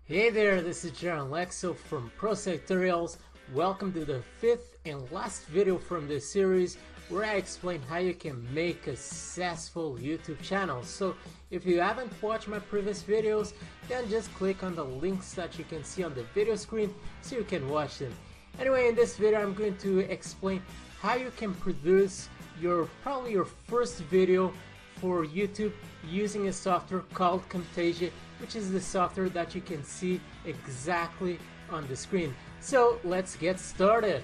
Hey there, this is Jaron Lexo from Pro Tutorials. Welcome to the fifth and last video from this series where I explain how you can make a successful YouTube channel. So if you haven't watched my previous videos, then just click on the links that you can see on the video screen so you can watch them. Anyway, in this video I'm going to explain how you can produce probably your first video for YouTube using a software called Camtasia, which is the software that you can see exactly on the screen. So let's get started.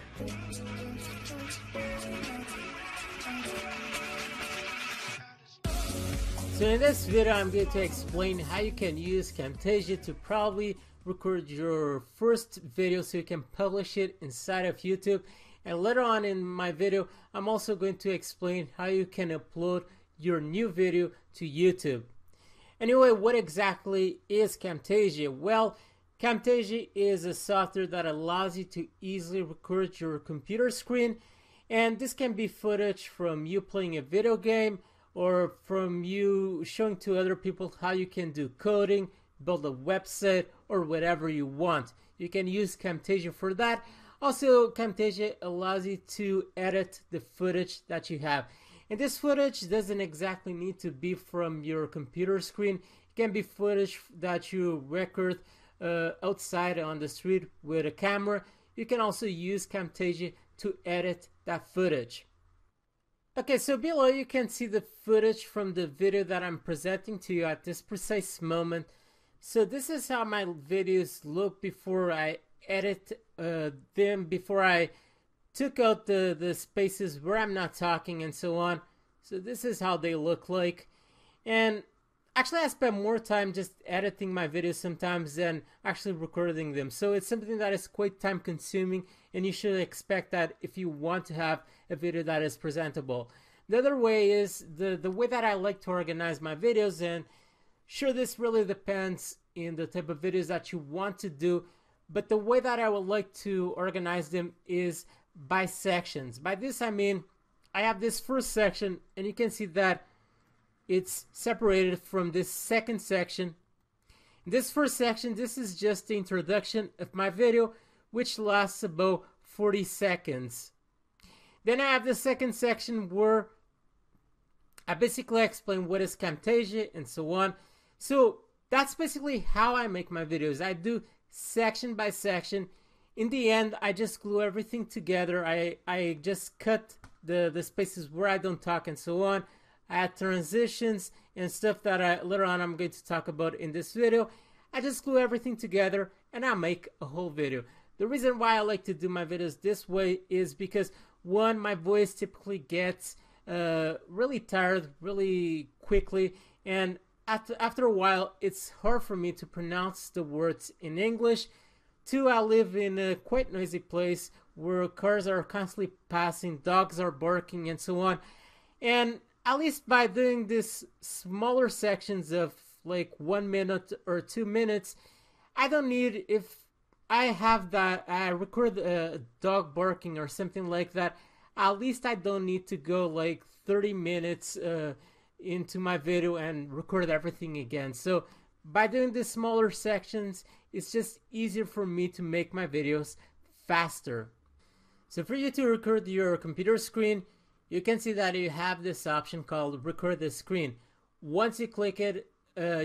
So in this video I'm going to explain how you can use Camtasia to probably record your first video so you can publish it inside of YouTube. And later on in my video I'm also going to explain how you can upload your new video to YouTube. Anyway, what exactly is Camtasia? Well, Camtasia is a software that allows you to easily record your computer screen, and this can be footage from you playing a video game or from you showing to other people how you can do coding, build a website, or whatever you want. You can use Camtasia for that. Also, Camtasia allows you to edit the footage that you have. And this footage doesn't exactly need to be from your computer screen. It can be footage that you record outside on the street with a camera. You can also use Camtasia to edit that footage. Okay, so below you can see the footage from the video that I'm presenting to you at this precise moment. So this is how my videos look before I edit them, before I took out the spaces where I'm not talking and so on. So this is how they look like. And actually I spend more time just editing my videos sometimes than actually recording them. So it's something that is quite time consuming, and you should expect that if you want to have a video that is presentable. The other way is the way that I like to organize my videos, and sure, this really depends in the type of videos that you want to do, but the way that I would like to organize them is by sections. By this I mean I have this first section, and you can see that it's separated from this second section. In this first section, this is just the introduction of my video, which lasts about 40 seconds. Then I have the second section where I basically explain what is Camtasia and so on. So that's basically how I make my videos. I do section by section. In the end, I just glue everything together. I just cut the spaces where I don't talk and so on. I add transitions and stuff that later on I'm going to talk about in this video. I just glue everything together and I make a whole video. The reason why I like to do my videos this way is because, one, my voice typically gets really tired really quickly, and after a while it's hard for me to pronounce the words in English. Two, I live in a quite noisy place where cars are constantly passing, dogs are barking and so on. And at least by doing this smaller sections of like 1 minute or 2 minutes, I don't need, if I have that, I record a dog barking or something like that, at least I don't need to go like 30 minutes into my video and record everything again. So by doing the smaller sections, it's just easier for me to make my videos faster. So for you to record your computer screen, you can see that you have this option called record the screen. Once you click it,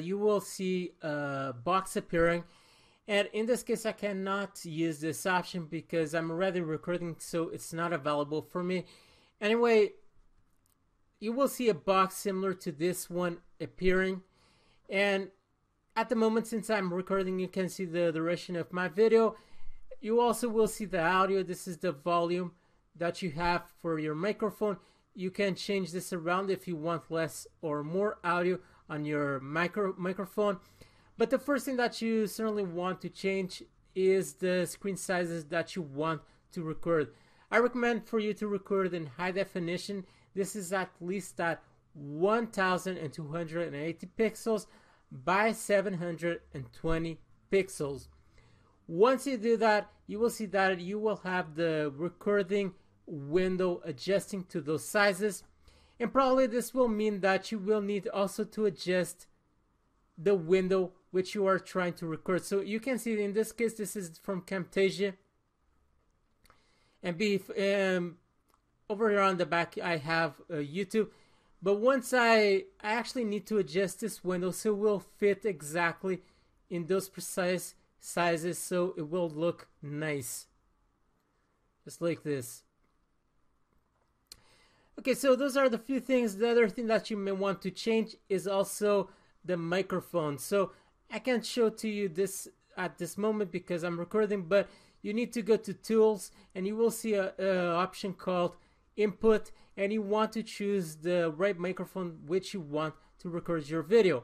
you will see a box appearing. And in this case, I cannot use this option because I'm already recording, so it's not available for me. Anyway, you will see a box similar to this one appearing. And at the moment, since I'm recording, you can see the duration of my video. You also will see the audio. This is the volume that you have for your microphone. You can change this around if you want less or more audio on your microphone. But the first thing that you certainly want to change is the screen sizes that you want to record. I recommend for you to record in high definition. This is at least at 1280 pixels by 720 pixels. Once you do that, you will see that you will have the recording window adjusting to those sizes, and probably this will mean that you will need also to adjust the window which you are trying to record. So you can see in this case, this is from Camtasia. And over here on the back, I have YouTube. But once I actually need to adjust this window so it will fit exactly in those precise sizes, so it will look nice. Just like this. Okay, so those are the few things. The other thing that you may want to change is also the microphone. So I can't show to you this at this moment because I'm recording, but you need to go to Tools and you will see a option called Input, and you want to choose the right microphone which you want to record your video.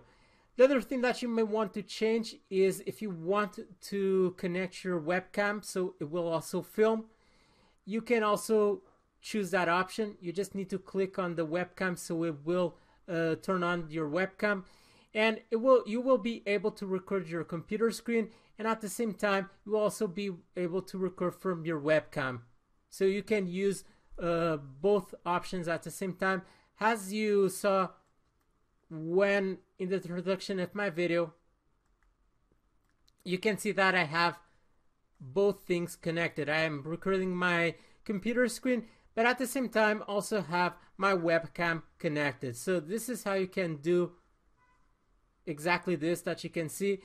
The other thing that you may want to change is if you want to connect your webcam so it will also film, you can also choose that option. You just need to click on the webcam so it will turn on your webcam, and you will be able to record your computer screen, and at the same time you will also be able to record from your webcam. So you can use both options at the same time. As you saw when in the introduction of my video, you can see that I have both things connected. I am recording my computer screen, but at the same time also have my webcam connected. So this is how you can do exactly this that you can see.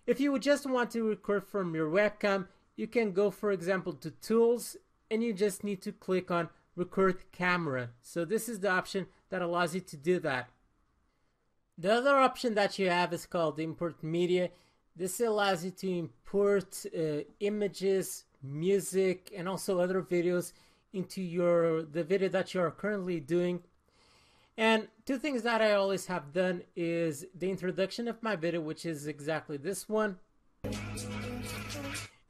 If you would just want to record from your webcam, you can go, for example, to Tools, and you just need to click on Record Camera. So this is the option that allows you to do that. The other option that you have is called Import Media. This allows you to import images, music, and also other videos into the video that you are currently doing. And two things that I always have done is the introduction of my video, which is exactly this one,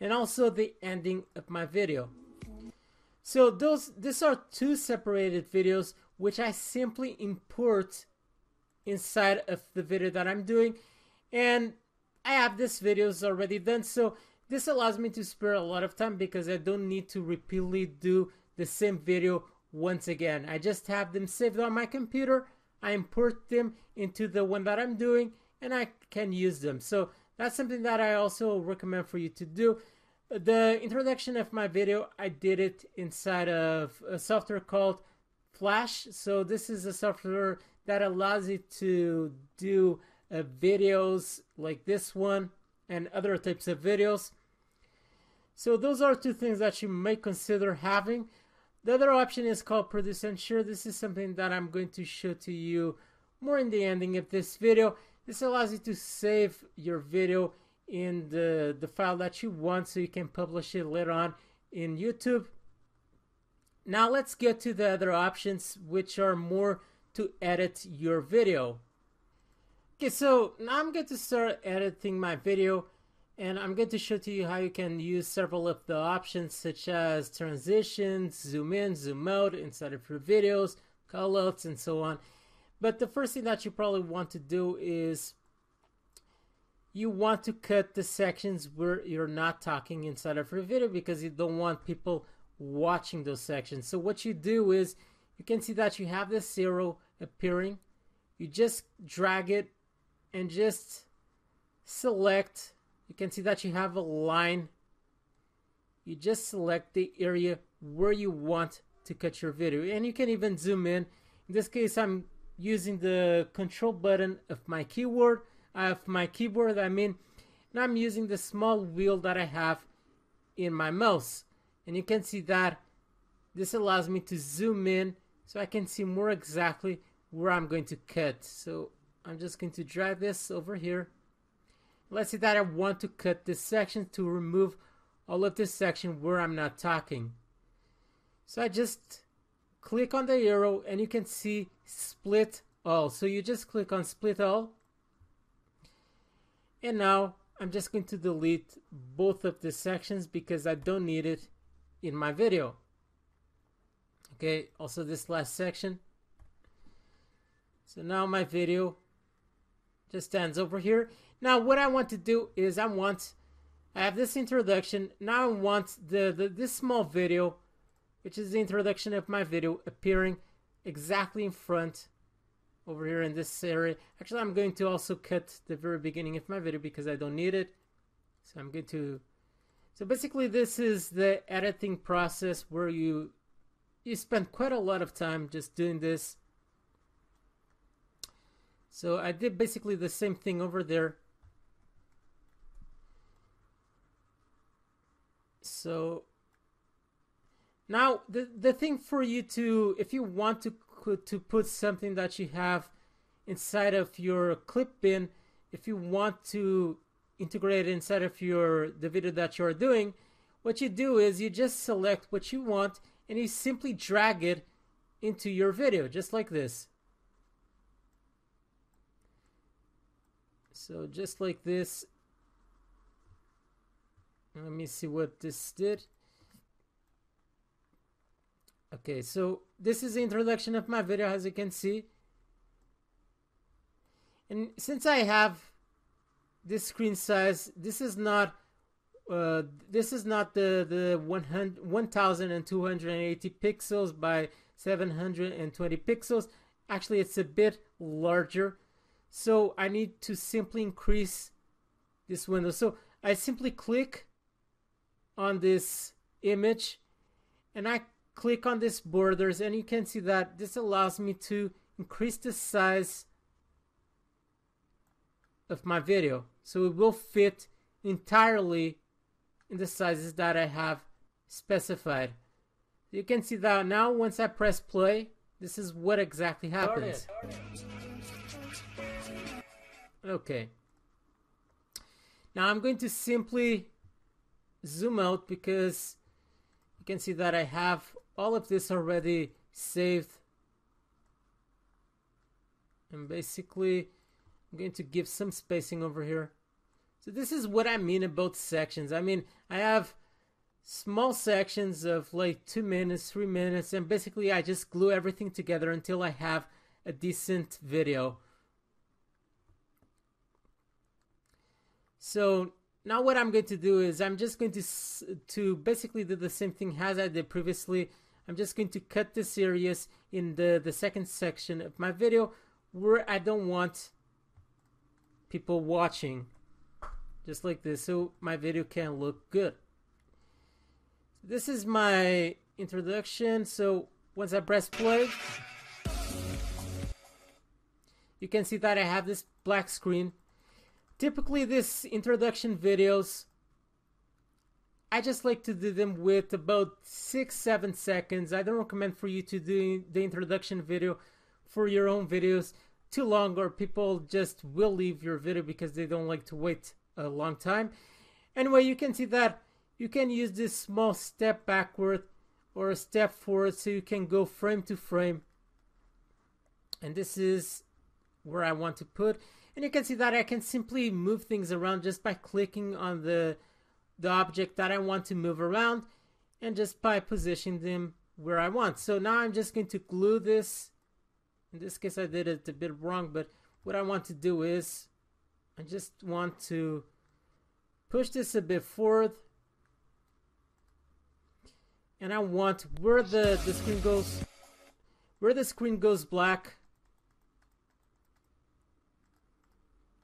and also the ending of my video. So these are two separated videos which I simply import inside of the video that I'm doing, and I have these videos already done, so this allows me to spare a lot of time because I don't need to repeatedly do the same video once again. I just have them saved on my computer, I import them into the one that I'm doing, and I can use them. So that's something that I also recommend for you to do. The introduction of my video, I did it inside of a software called Flash. So this is a software that allows you to do videos like this one and other types of videos. So those are two things that you may consider having. The other option is called Produce and Share. This is something that I'm going to show to you more in the ending of this video. This allows you to save your video in the file that you want so you can publish it later on in YouTube. Now let's get to the other options, which are more to edit your video. Okay, so now I'm going to start editing my video, and I'm going to show to you how you can use several of the options such as transitions, zoom in, zoom out inside of your videos, callouts, and so on. But the first thing that you probably want to do is you want to cut the sections where you're not talking inside of your video because you don't want people watching those sections. So what you do is you can see that you have this arrow appearing. You just drag it and just select. You can see that you have a line. You just select the area where you want to cut your video, and you can even zoom in. In this case, I'm using the control button of my keyboard, and I'm using the small wheel that I have in my mouse, and you can see that this allows me to zoom in so I can see more exactly where I'm going to cut. So I'm just going to drag this over here. Let's say that I want to cut this section to remove all of this section where I'm not talking. So I just click on the arrow and you can see split all. So you just click on split all. And now I'm just going to delete both of the sections because I don't need it in my video. Okay, also this last section. So now my video just stands over here. Now what I want to do is I have this introduction. Now I want this small video, which is the introduction of my video, appearing exactly in front over here in this area. Actually, I'm going to also cut the very beginning of my video because I don't need it. So I'm going to, so basically this is the editing process where you spend quite a lot of time just doing this. So I did basically the same thing over there. So now the thing for you to, if you want to put something that you have inside of your clip bin, if you want to integrate it inside of the video that you're doing, what you do is you just select what you want and you simply drag it into your video, just like this. So just like this. Let me see what this did. Okay, so this is the introduction of my video, as you can see. And since I have this screen size, this is not the 1280 pixels by 720 pixels. Actually, it's a bit larger. So I need to simply increase this window. So I simply click on this image and I click on this borders, and you can see that this allows me to increase the size of my video, so it will fit entirely in the sizes that I have specified. You can see that now once I press play, this is what exactly happens. Okay, now I'm going to simply zoom out because you can see that I have all of this already saved, and basically I'm going to give some spacing over here. So this is what I mean about sections. I mean, I have small sections of like 2 minutes, 3 minutes, and basically I just glue everything together until I have a decent video. So now what I'm going to do is I'm just going to basically do the same thing as I did previously. I'm just going to cut this areas in the second section of my video where I don't want people watching, just like this, so my video can look good. This is my introduction. So once I press play, you can see that I have this black screen. Typically this introduction videos, I just like to do them with about 6-7 seconds. I don't recommend for you to do the introduction video for your own videos too long, or people just will leave your video because they don't like to wait a long time. Anyway, you can see that you can use this small step backward or a step forward, so you can go frame to frame. And this is where I want to put. And you can see that I can simply move things around just by clicking on the object that I want to move around, and just by positioning them where I want. So now I'm just going to glue this. In this case I did it a bit wrong, but what I want to do is I just want to push this a bit forward, and I want where the screen goes black,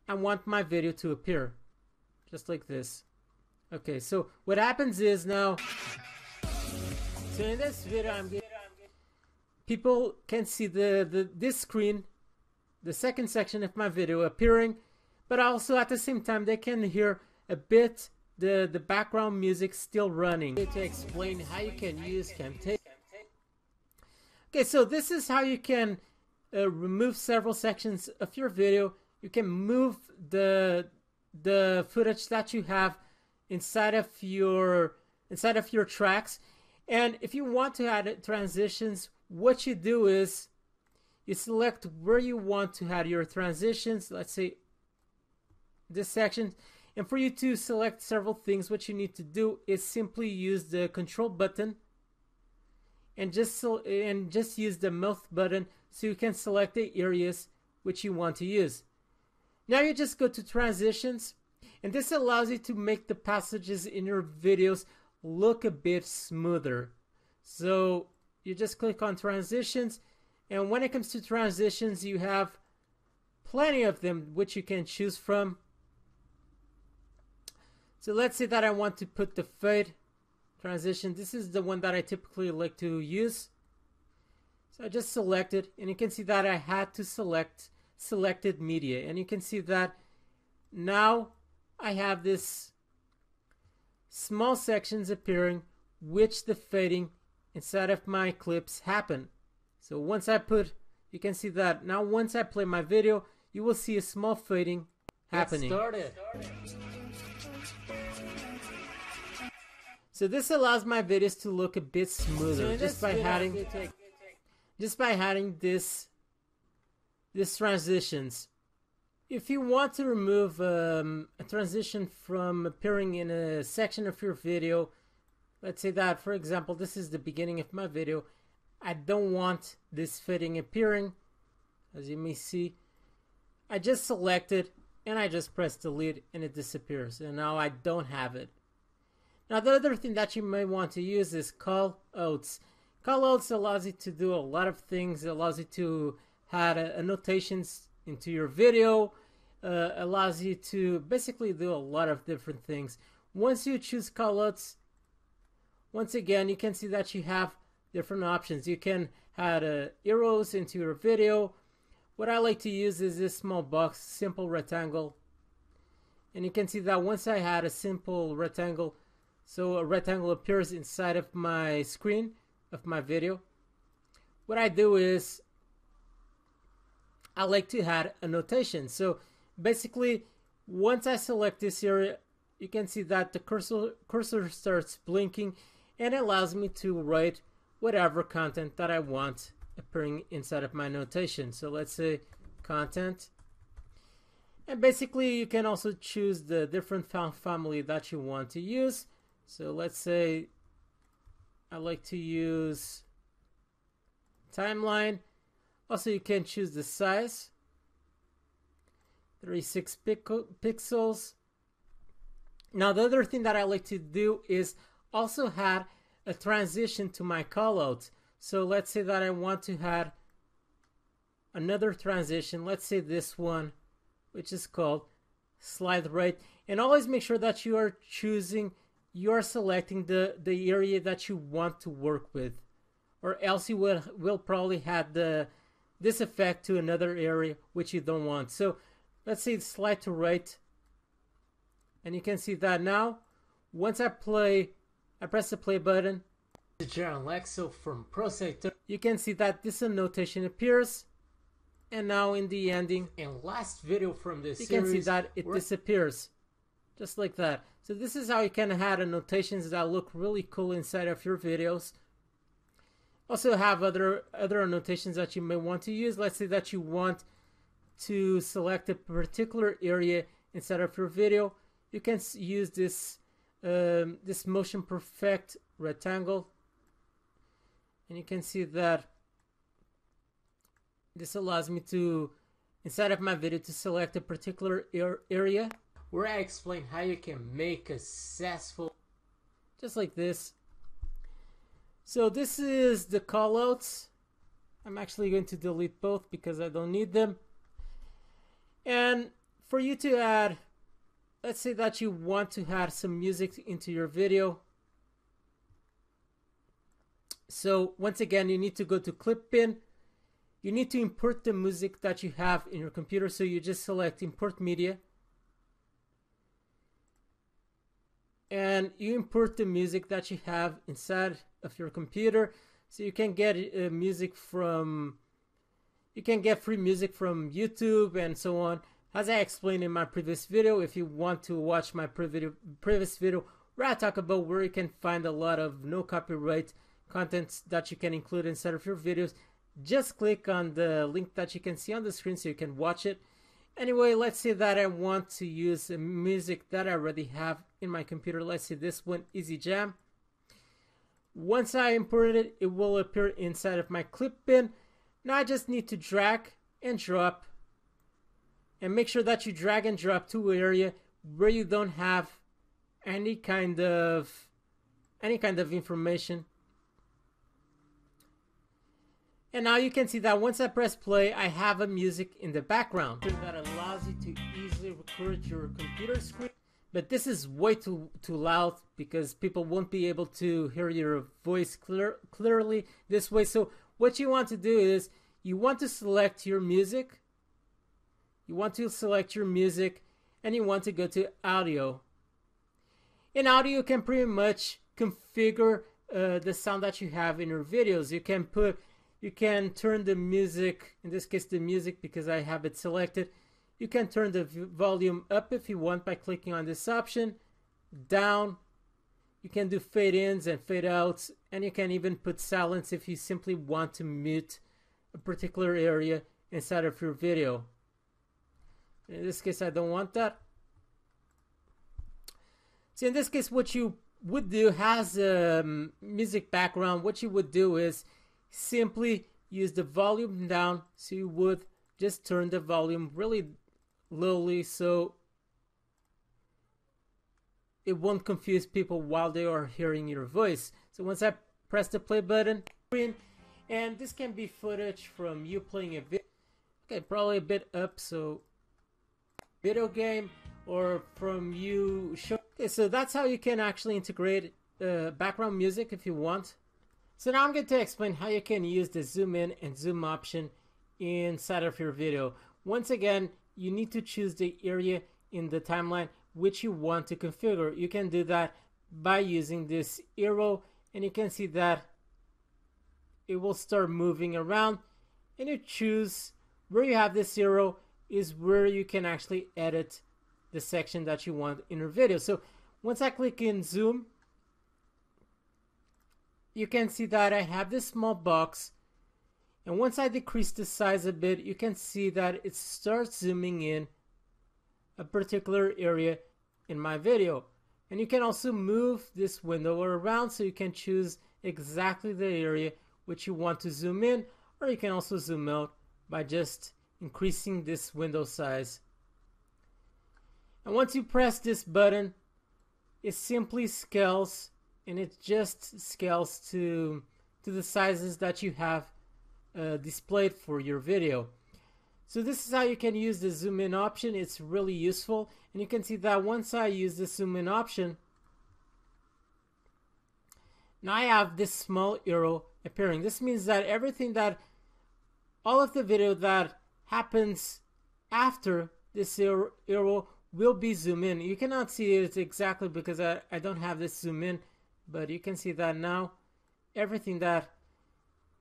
I want my video to appear just like this. Okay, so what happens is now, so in this video people can see this screen, the second section of my video appearing, but also at the same time they can hear a bit the background music still running. To explain how you can use Camtasia. Okay, so this is how you can remove several sections of your video. You can move the footage that you have inside of your tracks, and if you want to add transitions, what you do is you select where you want to add your transitions. Let's say this section, and for you to select several things, what you need to do is simply use the control button and just use the mouse button so you can select the areas which you want to use. Now you just go to transitions, and this allows you to make the passages in your videos look a bit smoother. So you just click on transitions, And when it comes to transitions, you have plenty of them which you can choose from. So let's say that I want to put the fade transition. This is the one that I typically like to use. So I just select it, and you can see that I had to select selected media, and you can see that now I have this small sections appearing which the fading inside of my clips happen. So once I put, you can see that now once I play my video, you will see a small fading happening. So this allows my videos to look a bit smoother just by adding this transitions. If you want to remove a transition from appearing in a section of your video, let's say that, for example, this is the beginning of my video. I don't want this fading appearing, as you may see. I just select it and I just press delete and it disappears, and now I don't have it. Now the other thing that you may want to use is call outs. Call outs allows you to do a lot of things. It allows you to add annotations into your video, allows you to basically do a lot of different things. Once you choose call outs, once again you can see that you have different options. You can add arrows into your video. What I like to use is this small box, simple rectangle, and you can see that once I had a simple rectangle, so a rectangle appears inside of my screen of my video. What I do is I like to add a notation. So basically, once I select this area, you can see that the cursor starts blinking, and it allows me to write whatever content that I want appearing inside of my notation. So let's say content, and basically you can also choose the different font family that you want to use. So let's say I like to use timeline. Also, you can choose the size, 36 pixels. Now the other thing that I like to do is also add a transition to my callout. So let's say that I want to add another transition. Let's say this one, which is called slide right. And always make sure that you are selecting the area that you want to work with, or else you will probably add this effect to another area which you don't want. So let's say slide to right, and you can see that now once I press the play button, from you can see that this annotation appears, and now in the ending and last video from this you series, can see that it disappears just like that. So this is how you can add annotations that look really cool inside of your videos. Also have other annotations that you may want to use. Let's say that you want to select a particular area inside of your video. You can use this this motion perfect rectangle, and you can see that this allows me to, inside of my video, to select a particular area, where I explain how you can make a successful, just like this. So this is the callouts. I'm actually going to delete both because I don't need them. And for you to add, let's say that you want to add some music into your video. So once again, you need to go to clip bin. You need to import the music that you have in your computer. So you just select import media, and you import the music that you have inside of your computer. So you can get music from, you can get free music from YouTube and so on. As I explained in my previous video, if you want to watch my previous video where I talk about where you can find a lot of no copyright content that you can include inside of your videos, just click on the link that you can see on the screen so you can watch it. Anyway, let's say that I want to use a music that I already have in my computer. Let's say this one, Easy Jam. Once I import it, it will appear inside of my clip bin. Now I just need to drag and drop, and make sure that you drag and drop to an area where you don't have any kind of information. And now you can see that once I press play, I have a music in the background that allows you to easily record your computer screen. But this is way too loud because people won't be able to hear your voice clearly this way. So what you want to do is you want to select your music. You want to select your music and you want to go to audio. In audio, you can pretty much configure the sound that you have in your videos. You can turn the music, in this case the music because I have it selected. You can turn the volume up if you want by clicking on this option, down. You can do fade ins and fade outs, and you can even put silence if you simply want to mute a particular area inside of your video. In this case, I don't want that. So in this case, what you would do has a music background. What you would do is simply use the volume down. So you would just turn the volume really lowly so it won't confuse people while they are hearing your voice. So once I press the play button, and this can be footage from you playing a video, okay, probably a bit up, so video game, or from you show. Okay, so that's how you can actually integrate background music if you want. So now I'm going to explain how you can use the zoom in and zoom option inside of your video. Once again, you need to choose the area in the timeline which you want to configure. You can do that by using this arrow, and you can see that it will start moving around, and you choose where you have this arrow is where you can actually edit the section that you want in your video. So once I click in zoom, you can see that I have this small box, and once I decrease the size a bit, you can see that it starts zooming in a particular area in my video. And you can also move this window around, so you can choose exactly the area which you want to zoom in, or you can also zoom out by just increasing this window size. And once you press this button, it simply scales, and it just scales to the sizes that you have displayed for your video. So this is how you can use the zoom in option. It's really useful, and you can see that once I use the zoom in option, now I have this small arrow appearing. This means that all of the video that happens after this arrow will be zoom in. You cannot see it exactly because I don't have this zoom in, but you can see that now everything that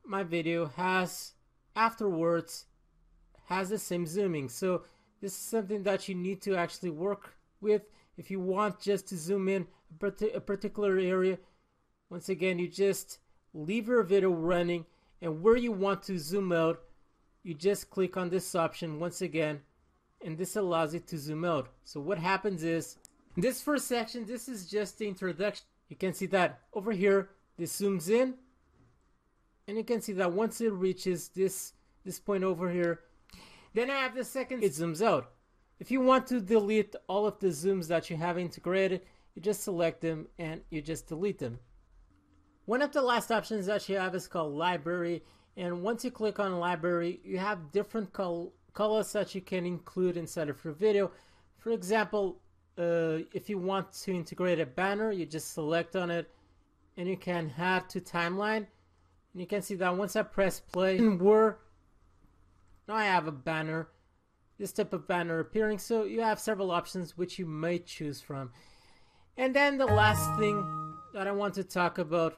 my video has afterwards has the same zooming. So this is something that you need to actually work with if you want just to zoom in a particular area. Once again, you just leave your video running, and where you want to zoom out, you just click on this option once again, and this allows you to zoom out. So what happens is, in this first section, this is just the introduction. You can see that over here, this zooms in, and you can see that once it reaches this point over here, then I have the second, it zooms out. If you want to delete all of the zooms that you have integrated, you just select them and you just delete them. One of the last options that you have is called library, and once you click on library, you have different colors that you can include inside of your video. For example, if you want to integrate a banner, you just select on it and you can add to timeline, and you can see that once I press play, now I have a banner, this type of banner appearing. So you have several options which you may choose from. And then the last thing that I want to talk about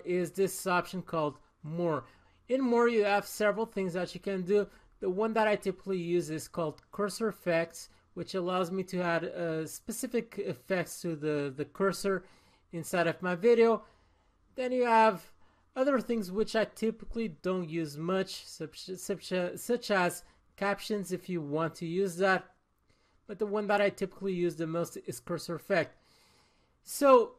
is this option called more. In more, you have several things that you can do. The one that I typically use is called cursor effects, which allows me to add specific effects to the cursor inside of my video. Then you have other things which I typically don't use much, such as captions if you want to use that. But the one that I typically use the most is cursor effect. So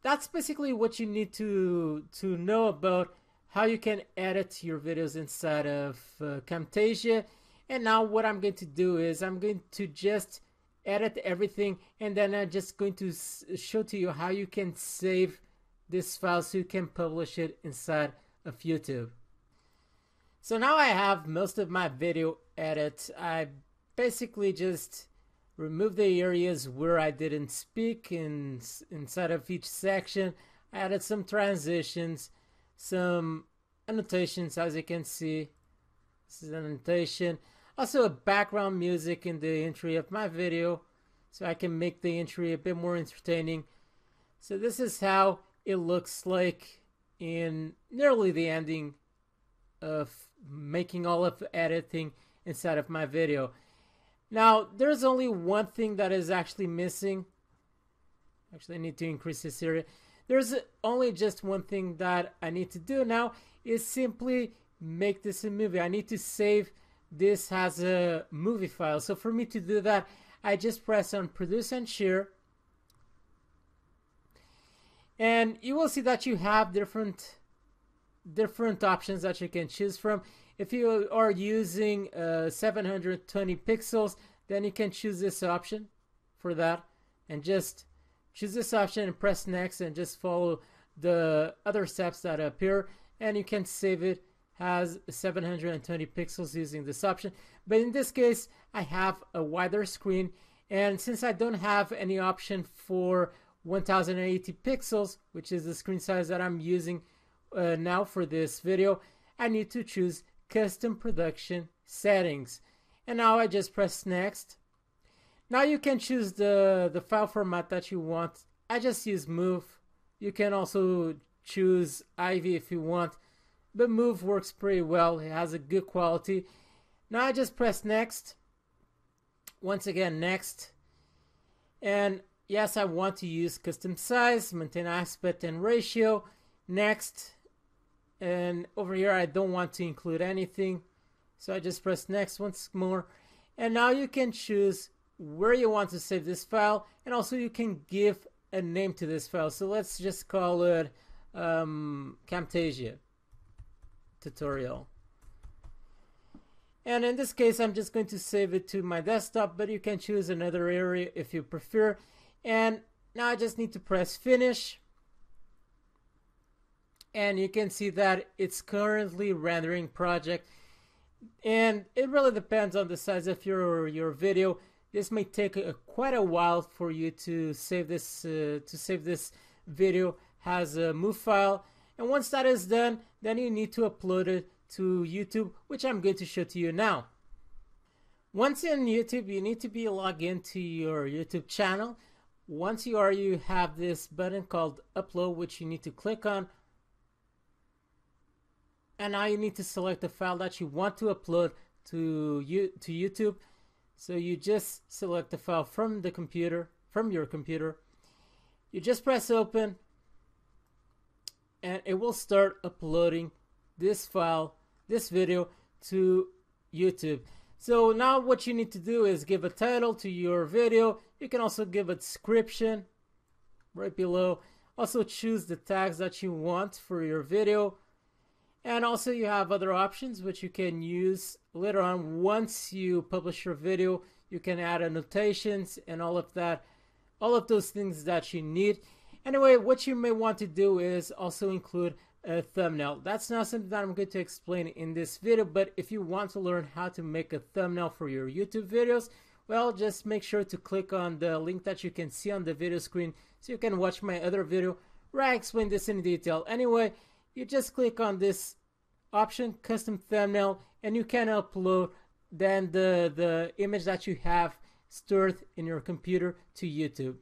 that's basically what you need to know about how you can edit your videos inside of Camtasia. And now what I'm going to do is I'm going to just edit everything, and then I'm just going to show to you how you can save this file so you can publish it inside of YouTube. So now I have most of my video edit. I basically just remove the areas where I didn't speak inside of each section. I added some transitions, some annotations, as you can see. This is an annotation. Also a background music in the entry of my video, so I can make the entry a bit more entertaining. So this is how it looks like in nearly the ending of making all of the editing inside of my video. Now, there's only one thing that is actually missing. Actually, I need to increase this area. There's only just one thing that I need to do now, is simply make this a movie. I need to save this as a movie file. So for me to do that, I just press on Produce and Share. And you will see that you have different options that you can choose from. If you are using 720 pixels, then you can choose this option for that, and just choose this option and press next and just follow the other steps that appear, and you can save it as 720 pixels using this option. But in this case, I have a wider screen, and since I don't have any option for 1080 pixels, which is the screen size that I'm using now for this video, I need to choose Custom Production Settings. And now I just press next. Now you can choose the file format that you want. I just use MOV. You can also choose Ivy if you want, but MOV works pretty well. It has a good quality. Now I just press next. Once again, next. And yes, I want to use custom size, maintain aspect and ratio. Next. And over here I don't want to include anything, so I just press next once more. And now you can choose where you want to save this file, and also you can give a name to this file. So let's just call it Camtasia tutorial. And in this case I'm just going to save it to my desktop, but you can choose another area if you prefer. And now I just need to press finish. And you can see that it's currently rendering project, and it really depends on the size of your video. This may take quite a while for you to save this video as a MOV file, and once that is done, then you need to upload it to YouTube, which I'm going to show to you now. Once in YouTube, you need to be logged into your YouTube channel. Once you are, you have this button called Upload, which you need to click on. And now you need to select the file that you want to upload to YouTube. So you just select the file from the computer, from your computer. You just press open, and it will start uploading this file, this video, to YouTube. So now what you need to do is give a title to your video. You can also give a description right below. Also choose the tags that you want for your video. And also you have other options which you can use later on. Once you publish your video, you can add annotations and all of that, all of those things that you need. Anyway, what you may want to do is also include a thumbnail. That's not something that I'm going to explain in this video, but if you want to learn how to make a thumbnail for your YouTube videos, well, just make sure to click on the link that you can see on the video screen so you can watch my other video where I explain this in detail. Anyway, you just click on this option, custom thumbnail, and you can upload then the image that you have stored in your computer to YouTube.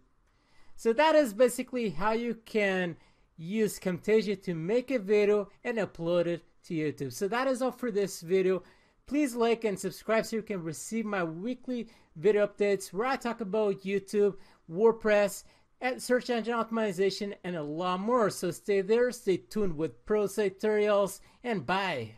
So that is basically how you can use Camtasia to make a video and upload it to YouTube. So that is all for this video. Please like and subscribe so you can receive my weekly video updates where I talk about YouTube, WordPress, and search engine optimization, and a lot more. So stay there, stay tuned with pro tutorials, and bye.